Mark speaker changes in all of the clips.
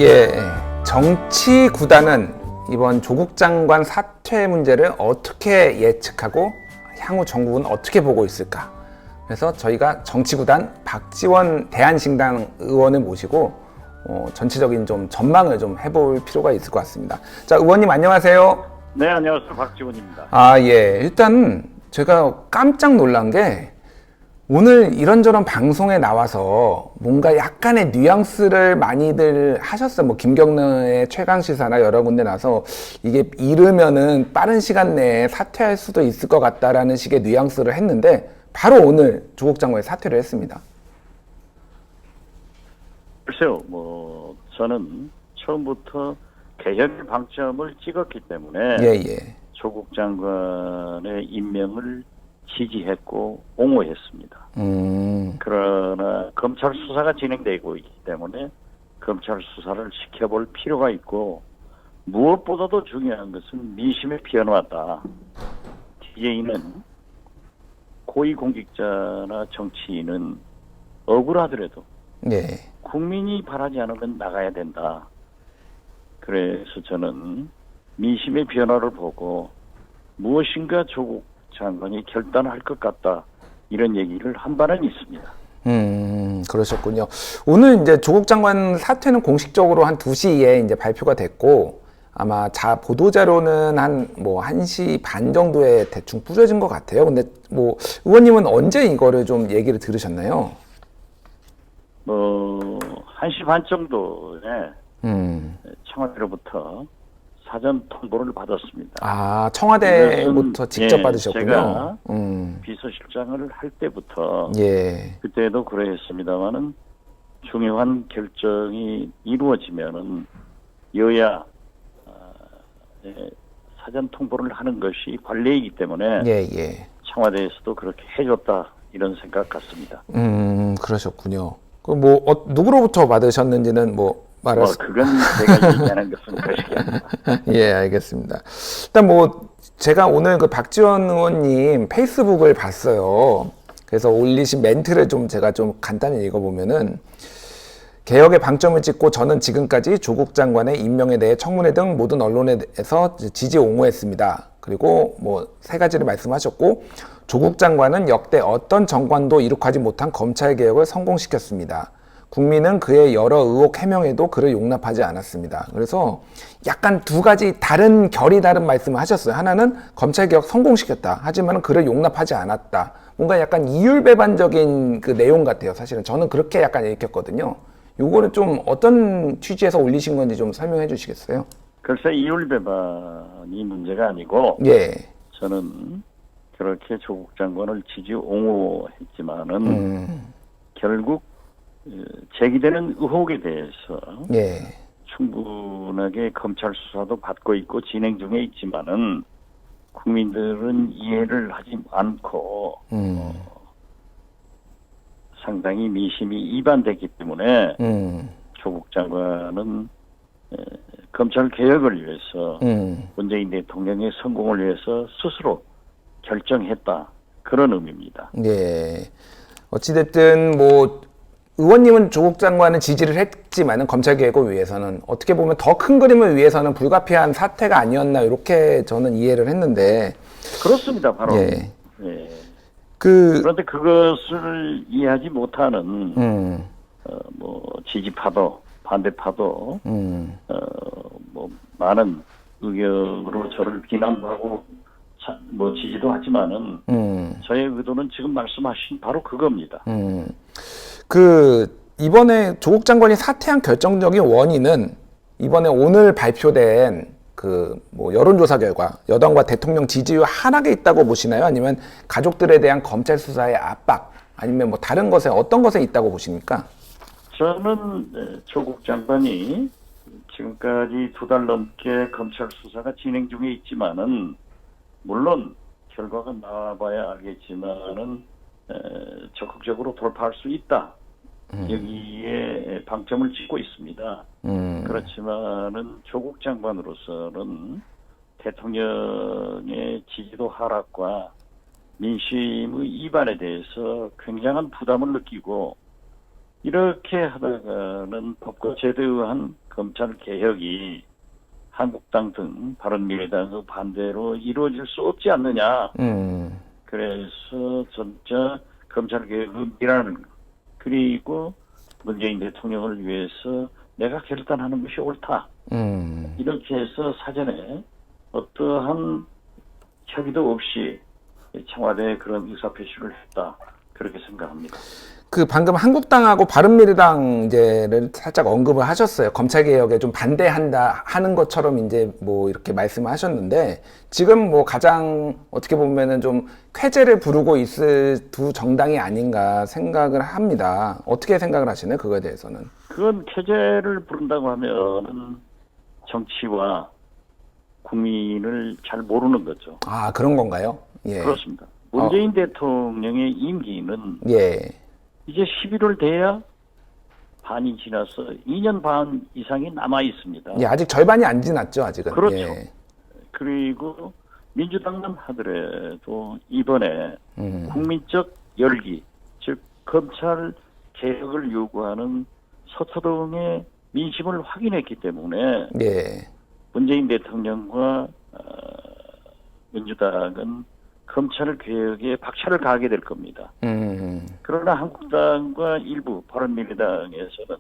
Speaker 1: 예, 정치 구단은 이번 조국 장관 사퇴 문제를 어떻게 예측하고 향후 정국은 어떻게 보고 있을까? 그래서 저희가 정치 구단 박지원 대한신당 의원을 모시고 전체적인 좀 전망을 좀 해볼 필요가 있을 것 같습니다. 자, 의원님 안녕하세요.
Speaker 2: 네, 안녕하세요. 박지원입니다.
Speaker 1: 예. 일단 제가 깜짝 놀란 게 오늘 이런저런 방송에 나와서 뭔가 약간의 뉘앙스를 많이들 하셨어요. 뭐 김경래의 최강시사나 여러 군데 나서 이게 이르면은 빠른 시간 내에 사퇴할 수도 있을 것 같다라는 식의 뉘앙스를 했는데 바로 오늘 조국 장관이 사퇴를 했습니다.
Speaker 2: 글쎄요, 저는 처음부터 개혁의 방점을 찍었기 때문에 조국 장관의 임명을 지지했고 옹호했습니다. 그러나 검찰 수사가 진행되고 있기 때문에 검찰 수사를 지켜볼 필요가 있고 무엇보다도 중요한 것은 민심의 변화다. DJ는 고위공직자나 정치인은 억울하더라도 국민이 바라지 않으면 나가야 된다. 그래서 저는 민심의 변화를 보고 무엇인가 조국 장관이 결단할 것 같다. 이런 얘기를 한 바는 있습니다.
Speaker 1: 그러셨군요. 오늘 이제 조국 장관 사퇴는 공식적으로 한 2시에 이제 발표가 됐고 아마 보도자료는 한 1시 반 정도에 대충 뿌려진 것 같아요. 근데 의원님은 언제 이거를 좀 얘기를 들으셨나요?
Speaker 2: 1시 반 정도에 청와대로부터 사전 통보를 받았습니다.
Speaker 1: 청와대부터 직접 받으셨군요.
Speaker 2: 제가 비서실장을 할 때부터 그때도 그랬습니다만은 중요한 결정이 이루어지면은 여야 사전 통보를 하는 것이 관례이기 때문에 청와대에서도 그렇게 해줬다 이런 생각 같습니다.
Speaker 1: 그러셨군요. 누구로부터 받으셨는지는
Speaker 2: 그건 제가 얘기하는 것은 거시기합니다.
Speaker 1: 예, 알겠습니다. 일단 제가 오늘 그 박지원 의원님 페이스북을 봤어요. 그래서 올리신 멘트를 제가 좀 간단히 읽어보면은 개혁의 방점을 찍고 저는 지금까지 조국 장관의 임명에 대해 청문회 등 모든 언론에서 지지 옹호했습니다. 그리고 3가지를 말씀하셨고 조국 장관은 역대 어떤 정권도 이룩하지 못한 검찰 개혁을 성공시켰습니다. 국민은 그의 여러 의혹 해명에도 그를 용납하지 않았습니다. 그래서 약간 2가지 결이 다른 말씀을 하셨어요. 하나는 검찰개혁 성공시켰다. 하지만 그를 용납하지 않았다. 뭔가 약간 이율배반적인 그 내용 같아요. 사실은 저는 그렇게 약간 읽혔거든요. 요거를 좀 어떤 취지에서 올리신 건지 좀 설명해 주시겠어요?
Speaker 2: 글쎄 이율배반이 문제가 아니고 저는 그렇게 조국 장관을 지지 옹호했지만은 결국 제기되는 의혹에 대해서 충분하게 검찰 수사도 받고 있고 진행 중에 있지만은 국민들은 이해를 하지 않고 상당히 민심이 이반됐기 때문에 조국 장관은 검찰 개혁을 위해서 문재인 대통령의 성공을 위해서 스스로 결정했다. 그런 의미입니다.
Speaker 1: 어찌됐든 의원님은 조국 장관은 지지를 했지만은 검찰 개혁을 위해서는 어떻게 보면 더 큰 그림을 위해서는 불가피한 사태가 아니었나 이렇게 저는 이해를 했는데
Speaker 2: 그렇습니다. 바로 그런데 그것을 이해하지 못하는 지지파도 반대파도 많은 의견으로 저를 비난도 하고 지지도 하지만은 저의 의도는 지금 말씀하신 바로 그겁니다.
Speaker 1: 이번에 조국 장관이 사퇴한 결정적인 원인은 이번에 오늘 발표된 여론조사 결과 여당과 대통령 지지율 하락에 있다고 보시나요? 아니면 가족들에 대한 검찰 수사의 압박 아니면 다른 것에 어떤 것에 있다고 보십니까?
Speaker 2: 저는 조국 장관이 지금까지 2달 넘게 검찰 수사가 진행 중에 있지만은 물론 결과가 나와봐야 알겠지만은 적극적으로 돌파할 수 있다. 여기에 방점을 찍고 있습니다. 그렇지만은 조국 장관으로서는 대통령의 지지도 하락과 민심의 이반에 대해서 굉장한 부담을 느끼고 이렇게 하다가는 법과 제도에 의한 검찰 개혁이 한국당 등 바른미래당 반대로 이루어질 수 없지 않느냐. 그래서 진짜 검찰 개혁의 미라는 그리고 문재인 대통령을 위해서 내가 결단하는 것이 옳다. 이렇게 해서 사전에 어떠한 협의도 없이 청와대에 그런 의사표시를 했다. 그렇게 생각합니다.
Speaker 1: 그 방금 한국당하고 바른미래당 이제를 살짝 언급을 하셨어요. 검찰 개혁에 좀 반대한다 하는 것처럼 이제 뭐 이렇게 말씀을 하셨는데 지금 뭐 가장 어떻게 보면은 좀 쾌재를 부르고 있을 두 정당이 아닌가 생각을 합니다. 어떻게 생각을 하시나요? 그거에 대해서는?
Speaker 2: 그건 쾌재를 부른다고 하면 정치와 국민을 잘 모르는 거죠.
Speaker 1: 아, 그런 건가요? 예.
Speaker 2: 그렇습니다. 문재인 대통령의 임기는
Speaker 1: 예.
Speaker 2: 이제 11월 돼야 반이 지나서 2년 반 이상이 남아 있습니다.
Speaker 1: 예, 아직 절반이 안 지났죠, 아직은.
Speaker 2: 그렇죠.
Speaker 1: 예.
Speaker 2: 그리고 민주당만 하더라도 이번에 국민적 열기, 즉 검찰 개혁을 요구하는 서초동의 민심을 확인했기 때문에
Speaker 1: 예.
Speaker 2: 문재인 대통령과 민주당은 검찰 개혁에 박차를 가하게 될 겁니다. 그러나 한국당과 일부 바른미래당에서는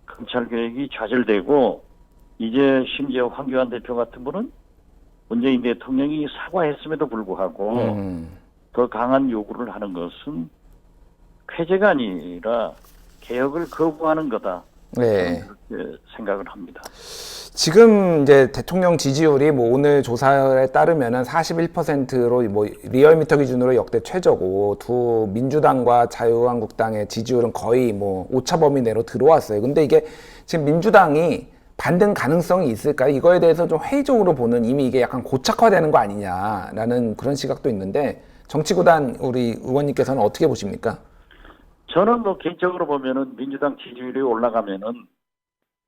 Speaker 2: 검찰 개혁이 좌절되고 이제 심지어 황교안 대표 같은 분은 문재인 대통령이 사과했음에도 불구하고 더 강한 요구를 하는 것은 쾌재가 아니라 개혁을 거부하는 거다.
Speaker 1: 네.
Speaker 2: 그렇게 생각을 합니다.
Speaker 1: 지금 이제 대통령 지지율이 뭐 오늘 조사에 따르면은 41%로 뭐 리얼미터 기준으로 역대 최저고 두 민주당과 자유한국당의 지지율은 거의 뭐 오차 범위 내로 들어왔어요. 근데 이게 지금 민주당이 반등 가능성이 있을까요? 이거에 대해서 좀 회의적으로 보는 이미 이게 약간 고착화되는 거 아니냐라는 그런 시각도 있는데 정치구단 우리 의원님께서는 어떻게 보십니까?
Speaker 2: 저는 뭐 개인적으로 보면은 민주당 지지율이 올라가면은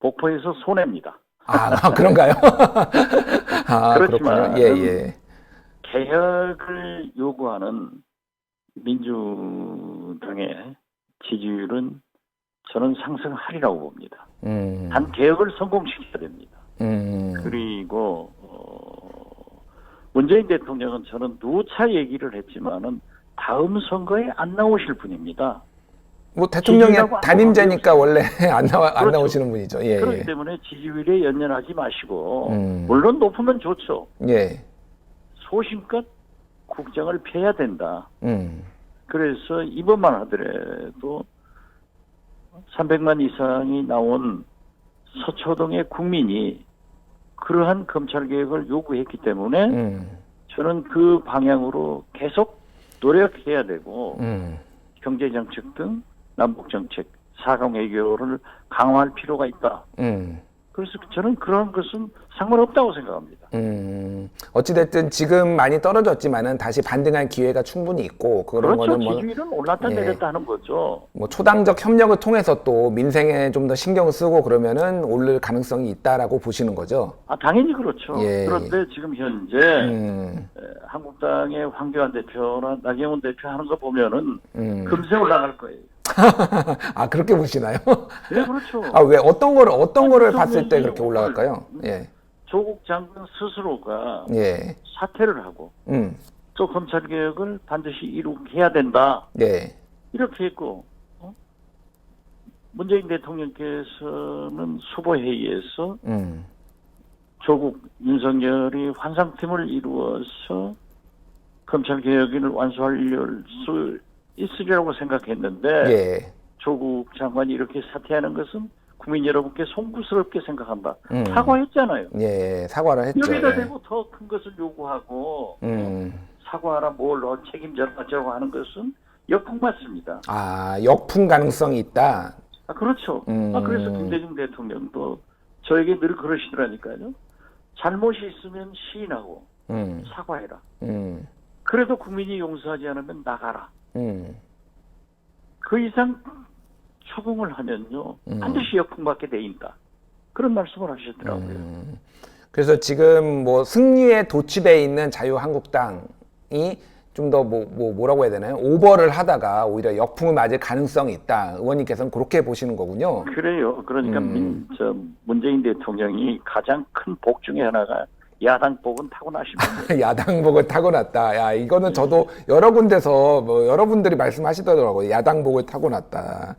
Speaker 2: 복포에서 손해입니다.
Speaker 1: 아, 그런가요? 아,
Speaker 2: 그렇지만
Speaker 1: 그렇군요. 예, 예.
Speaker 2: 개혁을 요구하는 민주당의 지지율은 저는 상승하리라고 봅니다. 단 개혁을 성공시켜야 됩니다. 그리고 문재인 대통령은 저는 누차 얘기를 했지만은 다음 선거에 안 나오실 분입니다.
Speaker 1: 뭐 대통령의
Speaker 2: 지지율하고
Speaker 1: 담임자니까 원래 안
Speaker 2: 그렇죠.
Speaker 1: 나오시는 분이죠. 예,
Speaker 2: 그렇기
Speaker 1: 예.
Speaker 2: 때문에 지지율에 연연하지 마시고 물론 높으면 좋죠.
Speaker 1: 예.
Speaker 2: 소신껏 국정을 펴야 된다.
Speaker 1: 음.
Speaker 2: 그래서 이번만 하더라도 300만 이상이 나온 서초동의 국민이 그러한 검찰 개혁을 요구했기 때문에 저는 그 방향으로 계속 노력해야 되고 경제정책 등 남북정책, 4강 외교를 강화할 필요가 있다. 그래서 저는 그런 것은 상관없다고 생각합니다.
Speaker 1: 어찌됐든 지금 많이 떨어졌지만은 다시 반등할 기회가 충분히 있고 그런
Speaker 2: 그렇죠.
Speaker 1: 거는 뭐,
Speaker 2: 지지율은 올랐다
Speaker 1: 예.
Speaker 2: 내렸다 하는 거죠.
Speaker 1: 뭐 초당적 협력을 통해서 또 민생에 좀 더 신경을 쓰고 그러면은 오를 가능성이 있다라고 보시는 거죠.
Speaker 2: 아, 당연히 그렇죠.
Speaker 1: 예.
Speaker 2: 그런데 지금 현재 한국당의 황교안 대표나 나경원 대표 하는 거 보면은 금세 올라갈 거예요.
Speaker 1: 아, 그렇게 보시나요?
Speaker 2: 네, 그렇죠.
Speaker 1: 아, 왜 어떤 거를
Speaker 2: 좀
Speaker 1: 봤을 때
Speaker 2: 얘기
Speaker 1: 그렇게 올라갈까요? 예.
Speaker 2: 조국 장관 스스로가
Speaker 1: 예.
Speaker 2: 사퇴를 하고 또 검찰 개혁을 반드시 이루해야 된다.
Speaker 1: 예.
Speaker 2: 이렇게 했고 문재인 대통령께서는 수보회의에서 조국 윤석열이 환상팀을 이루어서 검찰 개혁을 완수할 수 있으리라고 생각했는데
Speaker 1: 예.
Speaker 2: 조국 장관이 이렇게 사퇴하는 것은 국민 여러분께 송구스럽게 생각한다. 사과했잖아요.
Speaker 1: 예. 사과를 했죠.
Speaker 2: 여기다
Speaker 1: 예.
Speaker 2: 대고 더 큰 것을 요구하고 사과하라 뭘 책임져라 어쩌고 하는 것은 역풍 맞습니다.
Speaker 1: 아, 역풍 가능성이 있다.
Speaker 2: 아, 그렇죠. 그래서 김대중 대통령도 저에게 늘 그러시더라니까요. 잘못이 있으면 시인하고 사과해라. 그래도 국민이 용서하지 않으면 나가라. 그 이상 초봉을 하면요 반드시 역풍받게 돼 있다. 그런 말씀을 하셨더라고요.
Speaker 1: 그래서 지금 뭐 승리에 도취돼 있는 자유한국당이 좀 더 뭐라고 해야 되나요? 오버를 하다가 오히려 역풍을 맞을 가능성이 있다. 의원님께서는 그렇게 보시는 거군요.
Speaker 2: 그래요. 그러니까 문재인 대통령이 가장 큰 복 중에 하나가 야당 복은 타고나십니다.
Speaker 1: 야당복을 타고났다. 야, 이거는 저도 여러 군데서 여러분들이 말씀하시더라고요. 야당복을 타고났다.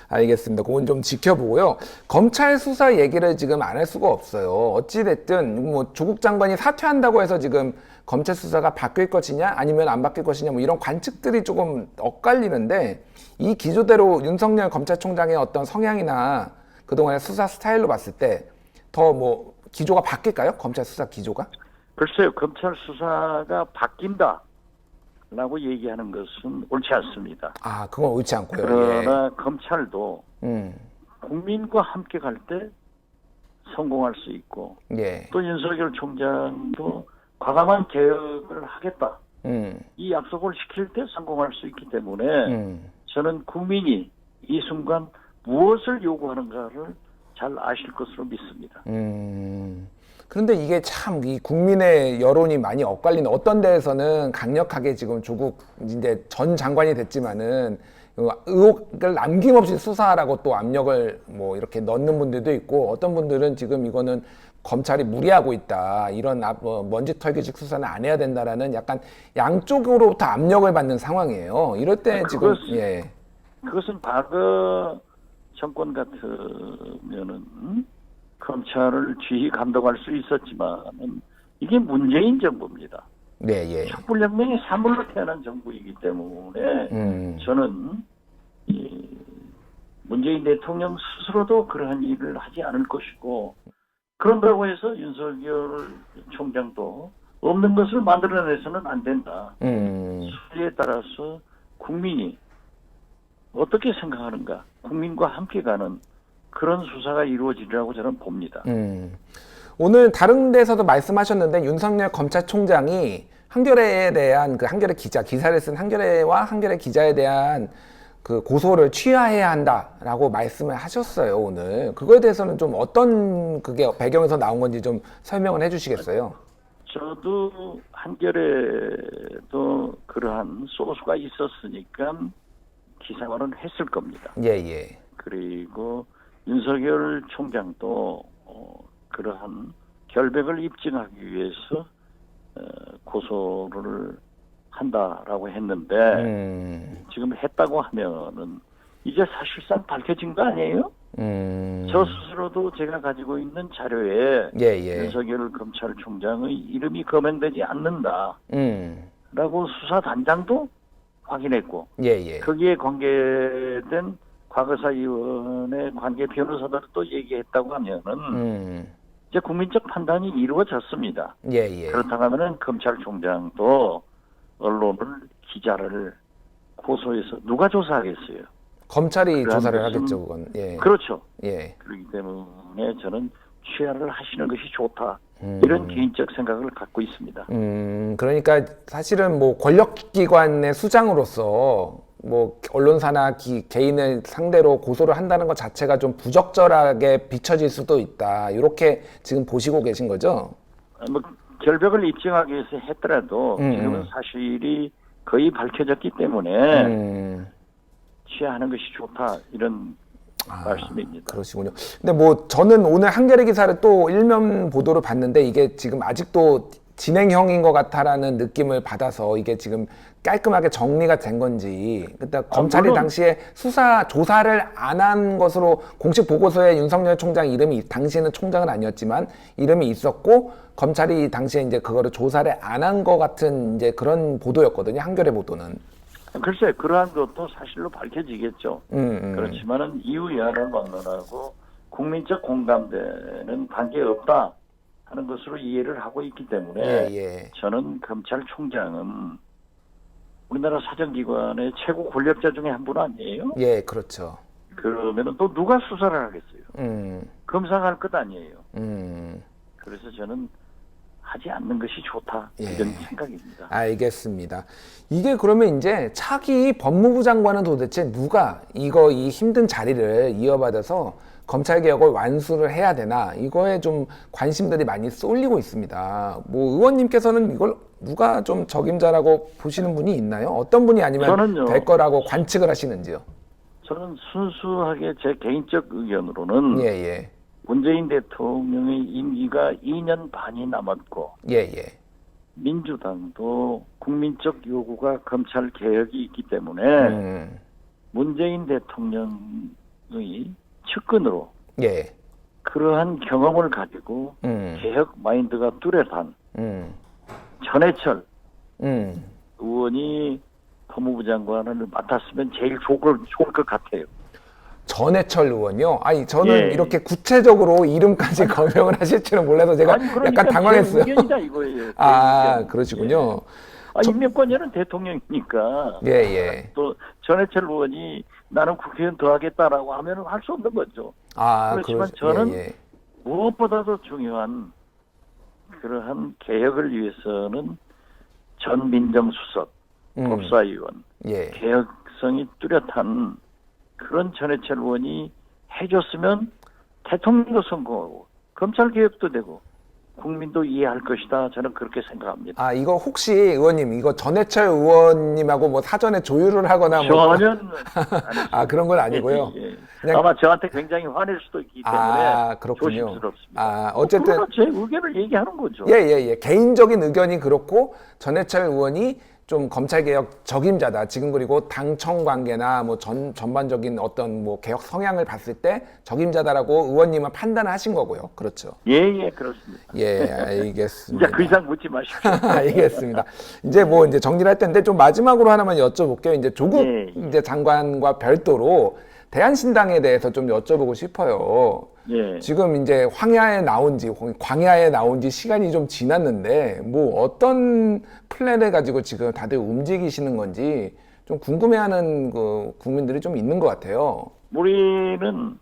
Speaker 1: 알겠습니다. 그건 좀 지켜보고요. 검찰 수사 얘기를 지금 안 할 수가 없어요. 어찌됐든 뭐 조국 장관이 사퇴한다고 해서 지금 검찰 수사가 바뀔 것이냐 아니면 안 바뀔 것이냐 뭐 이런 관측들이 조금 엇갈리는데, 이 기조대로 윤석열 검찰총장의 어떤 성향이나 그동안의 수사 스타일로 봤을 때 더 뭐 기조가 바뀔까요? 검찰 수사 기조가?
Speaker 2: 글쎄요. 검찰 수사가 바뀐다 라고 얘기하는 것은 옳지 않습니다.
Speaker 1: 아, 그건 옳지 않고요.
Speaker 2: 그러나 검찰도 국민과 함께 갈 때 성공할 수 있고,
Speaker 1: 예.
Speaker 2: 또 윤석열 총장도 과감한 개혁을 하겠다. 이 약속을 지킬 때 성공할 수 있기 때문에 저는 국민이 이 순간 무엇을 요구하는가를 잘 아실 것으로 믿습니다.
Speaker 1: 그런데 이게 참 이 국민의 여론이 많이 엇갈리는, 어떤 데에서는 강력하게 지금 조국 이제 전 장관이 됐지만은 의혹을 남김없이 수사하라고 또 압력을 뭐 이렇게 넣는 분들도 있고, 어떤 분들은 지금 이거는 검찰이 무리하고 있다, 이런 먼지 털기식 수사는 안 해야 된다라는 약간 양쪽으로부터 압력을 받는 상황이에요. 이럴 때 지금
Speaker 2: 그것은 과거 정권 같으면은 검찰을 지휘 감독할 수 있었지만은 이게 문재인 정부입니다.
Speaker 1: 네,
Speaker 2: 촛불혁명의 사물로 태어난 정부이기 때문에 저는 이 문재인 대통령 스스로도 그러한 일을 하지 않을 것이고, 그런다고 해서 윤석열 총장도 없는 것을 만들어내서는 안 된다. 수에 따라서 국민이 어떻게 생각하는가, 국민과 함께 가는 그런 수사가 이루어지리라고 저는 봅니다.
Speaker 1: 오늘 다른 데서도 말씀하셨는데, 윤석열 검찰총장이 한겨레에 대한 한겨레 기사를 쓴 한겨레와 한겨레 기자에 대한 그 고소를 취하해야 한다라고 말씀을 하셨어요, 오늘. 그거에 대해서는 좀 어떤 그게 배경에서 나온 건지 좀 설명을 해주시겠어요?
Speaker 2: 저도 한겨레도 그러한 소수가 있었으니까 기사화는 했을 겁니다.
Speaker 1: 예.
Speaker 2: 그리고 윤석열 총장도 그러한 결백을 입증하기 위해서 고소를 한다라고 했는데, 지금 했다고 하면은 이제 사실상 밝혀진 거 아니에요? 저 스스로도 제가 가지고 있는 자료에 윤석열 검찰총장의 이름이 거명되지 않는다 라고 수사단장도 확인했고, 거기에 관계된 과거사위원회 관계 변호사들도 얘기했다고 하면은 이제 국민적 판단이 이루어졌습니다. 그렇다고 하면은 검찰총장도 언론을, 기자를 고소해서 누가 조사하겠어요?
Speaker 1: 검찰이 조사를 하겠죠, 그건.
Speaker 2: 그렇죠. 그렇기 때문에 저는 취하를 하시는 것이 좋다, 이런 개인적 생각을 갖고 있습니다.
Speaker 1: 그러니까 사실은 뭐 권력기관의 수장으로서 뭐 언론사나 개인을 상대로 고소를 한다는 것 자체가 좀 부적절하게 비춰질 수도 있다, 이렇게 지금 보시고 계신 거죠?
Speaker 2: 뭐 결백을 입증하기 위해서 했더라도 지금은 사실이 거의 밝혀졌기 때문에 취하하는 것이 좋다, 이런 말씀입니다.
Speaker 1: 그러시군요. 근데 뭐 저는 오늘 한겨레 기사를 또 일면 보도를 봤는데, 이게 지금 아직도 진행형인 것 같다라는 느낌을 받아서 이게 지금 깔끔하게 정리가 된 건지, 그때 검찰이 당시에 조사를 안 한 것으로 공식 보고서에 윤석열 총장 이름이, 당시에는 총장은 아니었지만 이름이 있었고, 검찰이 당시에 이제 그거를 조사를 안 한 것 같은 이제 그런 보도였거든요, 한겨레 보도는.
Speaker 2: 글쎄, 그러한 것도 사실로 밝혀지겠죠. 그렇지만은 이유 여하를 막론하고 국민적 공감대는 관계없다 하는 것으로 이해를 하고 있기 때문에 저는 검찰총장은 우리나라 사정기관의 최고 권력자 중에 한 분 아니에요?
Speaker 1: 그렇죠.
Speaker 2: 그러면은 또 누가 수사를 하겠어요? 검사가 할 것 아니에요. 그래서 저는 하지 않는 것이 좋다, 이런 생각입니다.
Speaker 1: 알겠습니다. 이게 그러면 이제 차기 법무부 장관은 도대체 누가 이 힘든 자리를 이어받아서 검찰개혁을 완수를 해야 되나, 이거에 좀 관심들이 많이 쏠리고 있습니다. 뭐 의원님께서는 이걸 누가 좀 적임자라고 보시는 분이 있나요? 어떤 분이 아니면
Speaker 2: 저는요.
Speaker 1: 될 거라고 관측을 하시는지요?
Speaker 2: 저는 순수하게 제 개인적 의견으로는
Speaker 1: 예, 예.
Speaker 2: 문재인 대통령의 임기가 2년 반이 남았고
Speaker 1: 예, 예.
Speaker 2: 민주당도 국민적 요구가 검찰 개혁이 있기 때문에 문재인 대통령의 측근으로
Speaker 1: 예.
Speaker 2: 그러한 경험을 가지고 개혁 마인드가 뚜렷한 전해철 의원이 법무부 장관을 맡았으면 제일 좋을 것 같아요.
Speaker 1: 전해철 의원이요? 아니, 저는
Speaker 2: 예.
Speaker 1: 이렇게 구체적으로 이름까지 거명을 하실 줄은 몰라서 제가
Speaker 2: 아니, 그러니까
Speaker 1: 약간 당황했어요.
Speaker 2: 제 의견이다 이거예요.
Speaker 1: 아,
Speaker 2: 의견.
Speaker 1: 그러시군요.
Speaker 2: 아, 임명권자는 대통령이니까.
Speaker 1: 예, 예.
Speaker 2: 또 전해철 의원이 나는 국회의원 더 하겠다라고 하면 할 수 없는 거죠.
Speaker 1: 아,
Speaker 2: 그렇지만 저는 무엇보다도 중요한 그러한 개혁을 위해서는 전 민정수석, 법사위원,
Speaker 1: 예.
Speaker 2: 개혁성이 뚜렷한 그런 전해철 의원이 해줬으면 대통령도 성공하고 검찰 개혁도 되고 국민도 이해할 것이다. 저는 그렇게 생각합니다.
Speaker 1: 아, 이거 혹시 의원님, 이거 전해철 의원님하고 뭐 사전에 조율을 하거나 뭐.
Speaker 2: 전혀
Speaker 1: 아, 그런 건 아니고요.
Speaker 2: 예.
Speaker 1: 그냥-
Speaker 2: 아마 저한테 굉장히 화낼 수도 있기 때문에
Speaker 1: 아, 그렇군요.
Speaker 2: 조심스럽습니다.
Speaker 1: 아, 어쨌든.
Speaker 2: 그러나 제 의견을 얘기하는 거죠.
Speaker 1: 예, 예, 예. 개인적인 의견이 그렇고 전해철 의원이 좀 검찰개혁 적임자다. 지금 그리고 당청 관계나 뭐 전반적인 어떤 뭐 개혁 성향을 봤을 때 적임자다라고 의원님은 판단을 하신 거고요. 그렇죠.
Speaker 2: 예, 그렇습니다.
Speaker 1: 예, 알겠습니다.
Speaker 2: 이제 그 이상 묻지 마십시오.
Speaker 1: 알겠습니다. 이제 뭐 이제 정리를 할 텐데 좀 마지막으로 하나만 여쭤볼게요. 이제 조국
Speaker 2: 예.
Speaker 1: 이제 장관과 별도로 대한신당에 대해서 좀 여쭤보고 싶어요.
Speaker 2: 예.
Speaker 1: 지금 이제 광야에 나온 지 시간이 좀 지났는데 뭐 어떤 플랜을 가지고 지금 다들 움직이시는 건지 좀 궁금해하는 그 국민들이 좀 있는 것 같아요.
Speaker 2: 우리는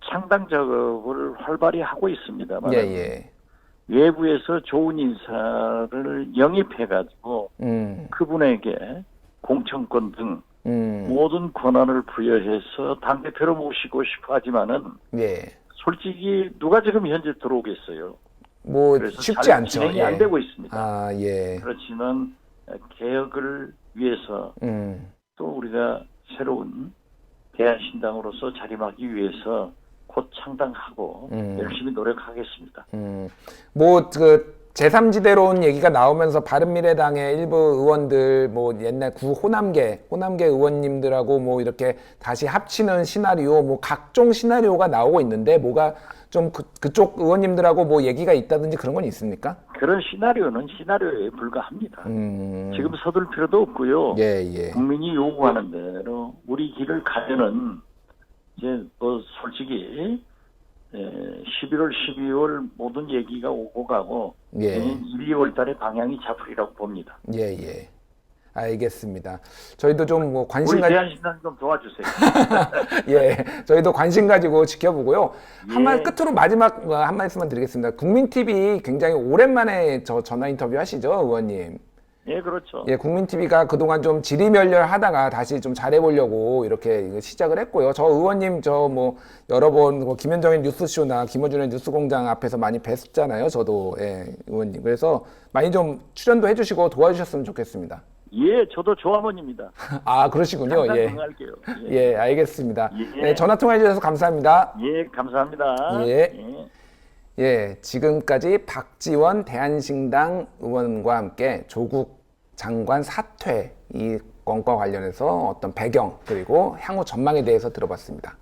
Speaker 2: 창당 작업을 활발히 하고 있습니다만
Speaker 1: 예, 예.
Speaker 2: 외부에서 좋은 인사를 영입해가지고 그분에게 공천권 등 모든 권한을 부여해서 당대표로 모시고 싶어 하지만은
Speaker 1: 예.
Speaker 2: 솔직히 누가 지금 현재 들어오겠어요.
Speaker 1: 뭐
Speaker 2: 그래서
Speaker 1: 쉽지
Speaker 2: 잘
Speaker 1: 않죠.
Speaker 2: 진행이
Speaker 1: 예.
Speaker 2: 안 되고 있습니다.
Speaker 1: 아, 예.
Speaker 2: 그렇지만 개혁을 위해서 또 우리가 새로운 대한신당으로서 자림하기 위해서 곧 창당하고 열심히 노력하겠습니다.
Speaker 1: 뭐 그 제3지대로운 얘기가 나오면서 바른미래당의 일부 의원들 뭐 옛날 구 호남계 의원님들하고 뭐 이렇게 다시 합치는 시나리오 뭐 각종 시나리오가 나오고 있는데 뭐가 좀 그쪽 의원님들하고 뭐 얘기가 있다든지 그런 건 있습니까?
Speaker 2: 그런 시나리오는 시나리오에 불과합니다. 지금 서둘 필요도 없고요.
Speaker 1: 예, 예.
Speaker 2: 국민이 요구하는 대로 우리 길을 가면은 이제 뭐 솔직히 11월, 12월 모든 얘기가 오고 가고
Speaker 1: 예.
Speaker 2: 1, 2월 달에 방향이 잡히리라고 봅니다.
Speaker 1: 예, 예. 알겠습니다. 저희도 좀 뭐
Speaker 2: 우리
Speaker 1: 관심 가지고
Speaker 2: 대한신당 좀 도와주세요.
Speaker 1: 예, 저희도 관심 가지고 지켜보고요.
Speaker 2: 예.
Speaker 1: 끝으로 마지막 한 말씀만 드리겠습니다. 국민TV 굉장히 오랜만에 전화 인터뷰 하시죠, 의원님?
Speaker 2: 예, 그렇죠.
Speaker 1: 예, 국민TV가 그동안 좀 지리멸렬하다가 다시 좀 잘해보려고 이렇게 시작을 했고요. 저 의원님 뭐 여러 번 김현정의 뉴스쇼나 김어준의 뉴스공장 앞에서 많이 뵀잖아요. 저도 예, 의원님. 그래서 많이 좀 출연도 해주시고 도와주셨으면 좋겠습니다.
Speaker 2: 예, 저도 조합원입니다.
Speaker 1: 아, 그러시군요.
Speaker 2: 항상
Speaker 1: 예.
Speaker 2: 응할게요.
Speaker 1: 예, 알겠습니다.
Speaker 2: 예.
Speaker 1: 예, 전화 통화해 주셔서 감사합니다.
Speaker 2: 예, 감사합니다.
Speaker 1: 예. 예, 지금까지 박지원 대한신당 의원과 함께 조국 장관 사퇴 이 건과 관련해서 어떤 배경 그리고 향후 전망에 대해서 들어봤습니다.